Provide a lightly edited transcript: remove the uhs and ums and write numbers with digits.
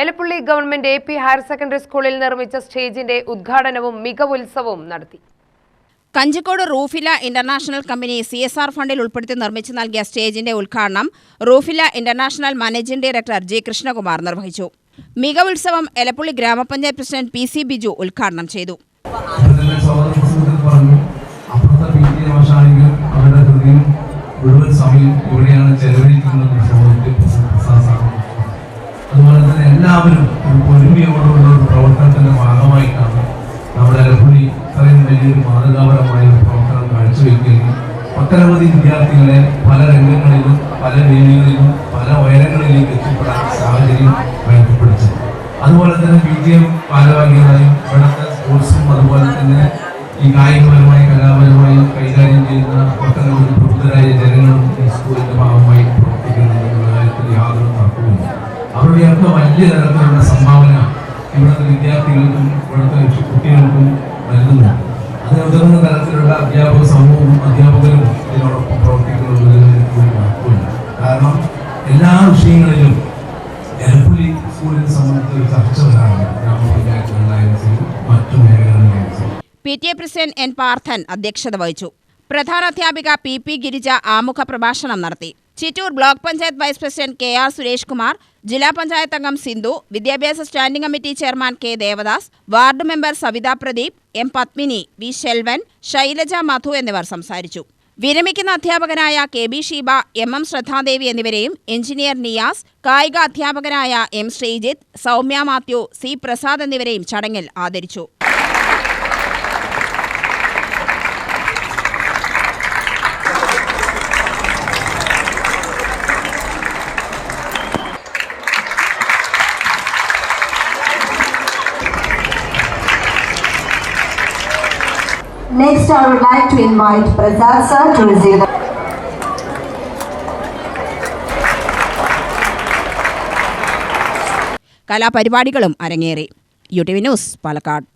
Elappully government AP higher secondary സ്കൂളിൽ നിർമ്മിച്ച സ്റ്റേജിന്റെ ഉദ്ഘാടനവും മികവുത്സവവും നടത്തി. Kanjikode Rufila international company CSR ഫണ്ടിൽ ഉൾപ്പെടുത്തി നിർമ്മിച്ചു നൽകിയ സ്റ്റേജിന്റെ ഉദ്ഘാടനം Rufila international managing director J. Krishnakumar നിർവഹിച്ചു. മികവുത്സവം എലപ്പുള്ളി ഗ്രാമപഞ്ചായത്ത് പ്രസിഡന്റ് PC ബിജു ഉദ്ഘാടനം ചെയ്തു. അതുപോലെ തന്നെ എല്ലാവരും ഒരുമയോടുള്ള ഒരു പ്രവർത്തനത്തിന്റെ ഭാഗമായിട്ടാണ് നമ്മുടെ എലപ്പുള്ളി ഇത്രയും വലിയൊരു മാതൃകാപരമായ ഒരു പ്രവർത്തനം കാഴ്ചവെക്കുകയും ഒട്ടനവധി വിദ്യാർത്ഥികളെ പല രംഗങ്ങളിലും പല വേദികളിലും പല ഉയരങ്ങളിലേക്ക് എത്തിപ്പെടാൻ സാഹചര്യം രേഖപ്പെടുത്തി. അതുപോലെ തന്നെ PTM ഭാരവാഹികളായും ഇവിടുത്തെ സ്പോർട്സും അതുപോലെ തന്നെ ഈ കായികപരമായി കലാപരമായി കൈകാര്യം ചെയ്യുന്ന ഒട്ടനവധി പ്രബുദ്ധരായ ജനങ്ങളും ഈ സ്കൂളിന്റെ ഭാഗമായി പ്രവർത്തിക്കുന്നുണ്ടെന്നുള്ള കാര്യത്തിൽ യാതൊരു തർക്കവുമില്ല. അവരുടെയൊക്കെ വലിയ തരത്തിലുള്ള സംഭാവന ഇവിടുത്തെ വിദ്യാർത്ഥികൾക്കും ഇവിടുത്തെ കുട്ടികൾക്കും നൽകുന്നു. അതിനുതകുന്ന തരത്തിലുള്ള അധ്യാപക സമൂഹവും അധ്യാപകരും ഇതിനോടൊപ്പം പ്രവർത്തിക്കുന്നതിൽ കൂടി മാറ്റമില്ല. കാരണം എല്ലാ വിഷയങ്ങളിലും എലപ്പുള്ളി സ്കൂളിനെ സംബന്ധിച്ച് ഒരു ചർച്ച വരാറുണ്ട്. ഗ്രാമപഞ്ചായത്തുകളിലായാലും ശരി മറ്റു മേഖലകളിലായാലും ശരി. PTA president N. പാർത്ഥൻ അധ്യക്ഷത വഹിച്ചു. പ്രധാനാധ്യാപിക PP ഗിരിജ ആമുഖ പ്രഭാഷണം നടത്തി. Chittur block panchayat vice president KR Suresh Kumar, ജില്ലാ പഞ്ചായത്ത് അംഗം സിന്ധു, വിദ്യാഭ്യാസ standing committee chairman K. Devadas, ward member Savitha Pradeep, M. Padmini, V. Selvan, Shailaja Madhu എന്നിവർ സംസാരിച്ചു. വിരമിക്കുന്ന അധ്യാപകനായ KB ഷീബ, MM ശ്രദ്ധാദേവി എന്നിവരെയും എഞ്ചിനീയർ നിയാസ്, കായിക അധ്യാപകനായ M. ശ്രീജിത്ത്, സൗമ്യ മാത്യു, C. പ്രസാദ് എന്നിവരെയും ചടങ്ങിൽ ആദരിച്ചു. Next, I would like to invite Prasad sir to receive the കലാപരിപാടികളും അരങ്ങേറി. UTV news, Palakkad.